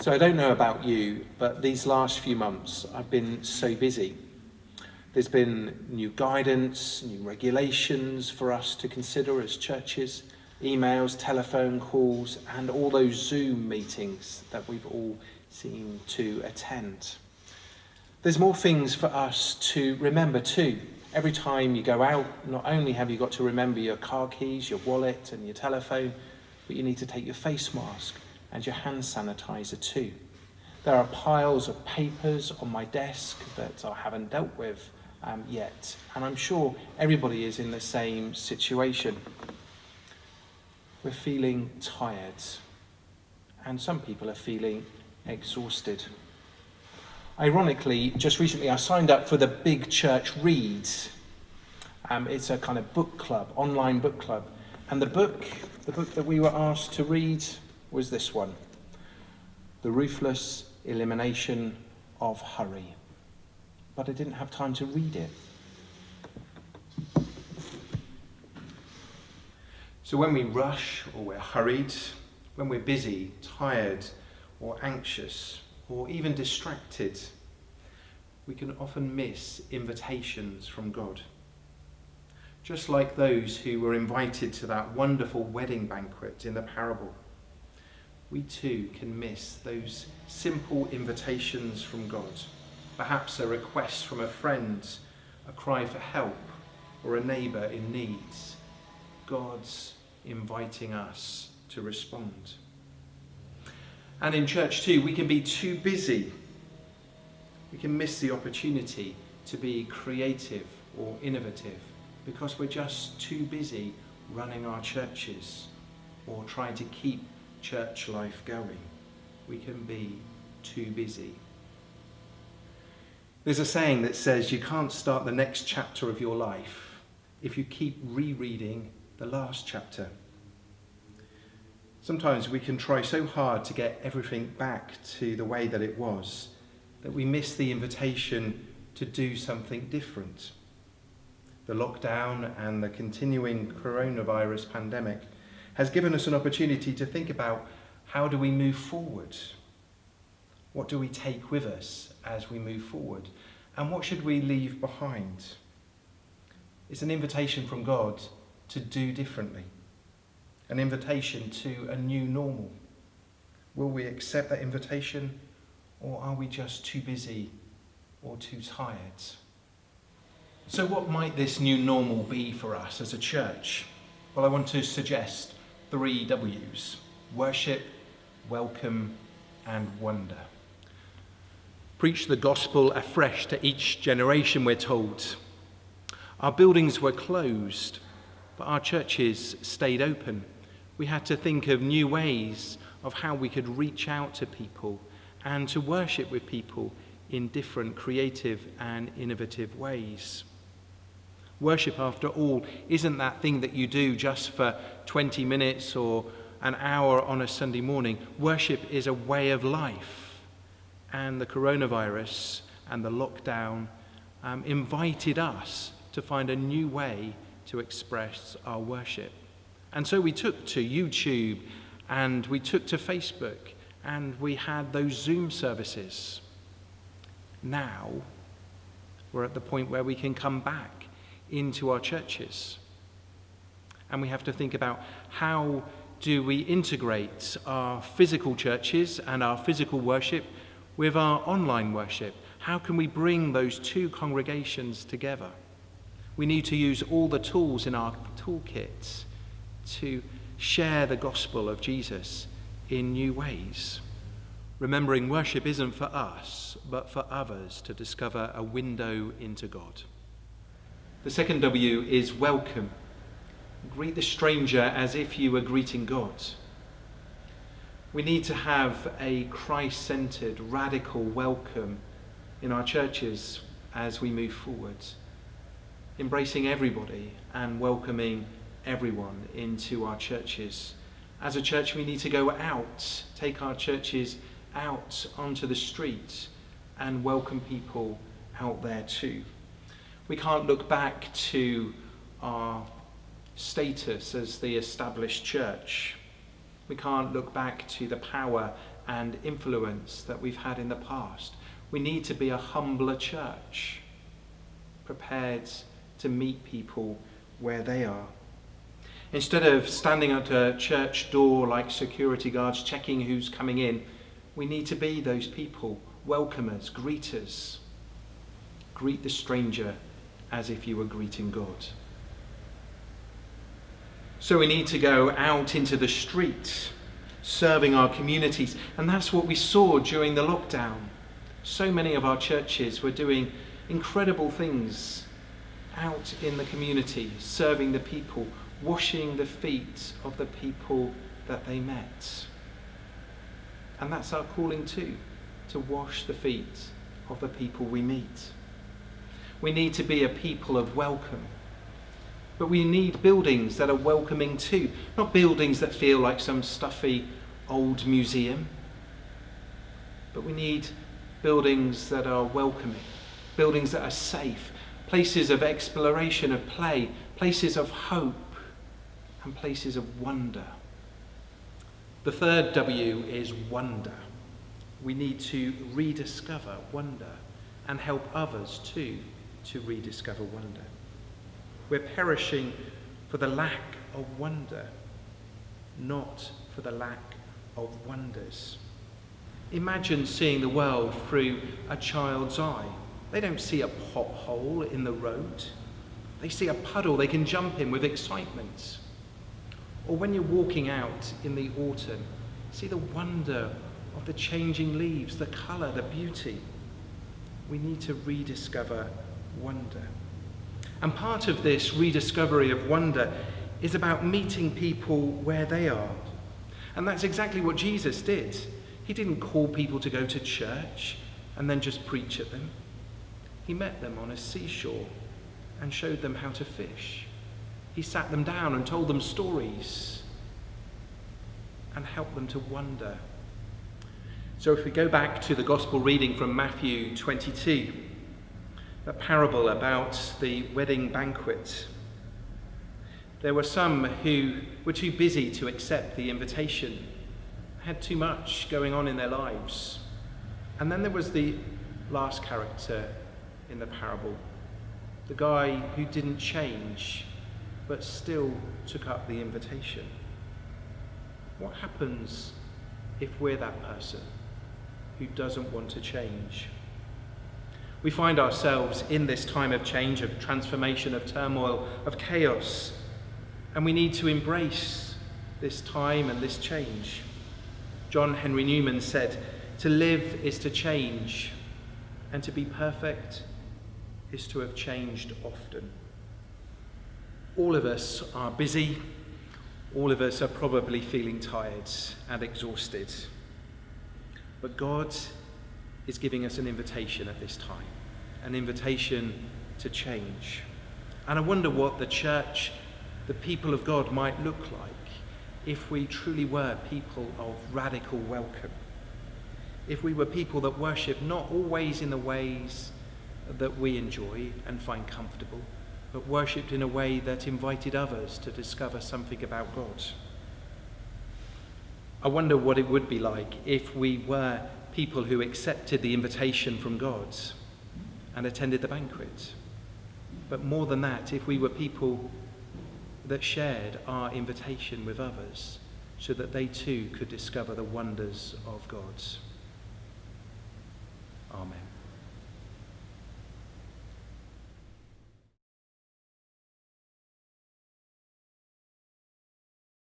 So I don't know about you, but these last few months I've been so busy. There's been new guidance, new regulations for us to consider as churches, emails, telephone calls, and all those Zoom meetings that we've all seemed to attend. There's more things for us to remember too. Every time you go out, not only have you got to remember your car keys, your wallet and your telephone, but you need to take your face mask and your hand sanitizer too. There are piles of papers on my desk that I haven't dealt with yet, and I'm sure everybody is in the same situation. We're feeling tired, and some people are feeling exhausted. Ironically, just recently I signed up for the Big Church Reads. It's a kind of book club, online book club, and the book that we were asked to read was this one, The Ruthless Elimination of Hurry. But I didn't have time to read it. So when we rush or we're hurried, when we're busy, tired or anxious or even distracted, we can often miss invitations from God. Just like those who were invited to that wonderful wedding banquet in the parable, we too can miss those simple invitations from God. Perhaps a request from a friend, a cry for help, or a neighbour in need. God's inviting us to respond. And in church too, we can be too busy. We can miss the opportunity to be creative or innovative because we're just too busy running our churches or trying to keep church life going. We can be too busy. There's a saying that says you can't start the next chapter of your life if you keep rereading the last chapter. Sometimes we can try so hard to get everything back to the way that it was that we miss the invitation to do something different. The lockdown and the continuing coronavirus pandemic has given us an opportunity to think about how do we move forward? What do we take with us as we move forward? And what should we leave behind? It's an invitation from God to do differently. An invitation to a new normal. Will we accept that invitation, or are we just too busy or too tired? So what might this new normal be for us as a church? Well, I want to suggest 3 W's: worship, welcome, and wonder. Preach the gospel afresh to each generation, we're told. Our buildings were closed, but our churches stayed open. We had to think of new ways of how we could reach out to people and to worship with people in different creative and innovative ways. Worship, after all, isn't that thing that you do just for 20 minutes or an hour on a Sunday morning. Worship is a way of life. And the coronavirus and the lockdown invited us to find a new way to express our worship. And so we took to YouTube and we took to Facebook and we had those Zoom services. Now we're at the point where we can come back into our churches. And we have to think about how do we integrate our physical churches and our physical worship with our online worship? How can we bring those two congregations together? We need to use all the tools in our toolkit to share the gospel of Jesus in new ways. Remembering worship isn't for us, but for others to discover a window into God. The second W is welcome. Greet the stranger as if you were greeting God. We need to have a Christ-centered, radical welcome in our churches as we move forward, embracing everybody and welcoming everyone into our churches. As a church, we need to go out, take our churches out onto the street and welcome people out there too. We can't look back to our status as the established church. We can't look back to the power and influence that we've had in the past. We need to be a humbler church, prepared to meet people where they are. Instead of standing at a church door like security guards checking who's coming in, we need to be those people, welcomers, greeters. Greet the stranger as if you were greeting God. So we need to go out into the street, serving our communities. And that's what we saw during the lockdown. So many of our churches were doing incredible things out in the community, serving the people, washing the feet of the people that they met. And that's our calling too, to wash the feet of the people we meet. We need to be a people of welcome. But we need buildings that are welcoming too, not buildings that feel like some stuffy old museum. But we need buildings that are welcoming, buildings that are safe, places of exploration, of play, places of hope, and places of wonder. The third W is wonder. We need to rediscover wonder and help others too to rediscover wonder. We're perishing for the lack of wonder, not for the lack of wonders. Imagine seeing the world through a child's eye. They don't see a pothole in the road. They see a puddle they can jump in with excitement. Or when you're walking out in the autumn, see the wonder of the changing leaves, the colour, the beauty. We need to rediscover wonder. And part of this rediscovery of wonder is about meeting people where they are. And that's exactly what Jesus did. He didn't call people to go to church and then just preach at them. He met them on a seashore and showed them how to fish. He sat them down and told them stories and helped them to wonder. So if we go back to the gospel reading from Matthew 22, the parable about the wedding banquet, there were some who were too busy to accept the invitation, had too much going on in their lives. And then there was the last character in the parable, the guy who didn't change but still took up the invitation. What happens if we're that person who doesn't want to change? We find ourselves in this time of change, of transformation, of turmoil, of chaos, and we need to embrace this time and this change. John Henry Newman said, "To live is to change, and to be perfect is to have changed often." All of us are busy. All of us are probably feeling tired and exhausted. But God is giving us an invitation at this time, an invitation to change. And I wonder what the church, the people of God, might look like if we truly were people of radical welcome. If we were people that worship not always in the ways that we enjoy and find comfortable, but worshipped in a way that invited others to discover something about God. I wonder what it would be like if we were people who accepted the invitation from God and attended the banquet. But more than that, if we were people that shared our invitation with others so that they too could discover the wonders of God. Amen.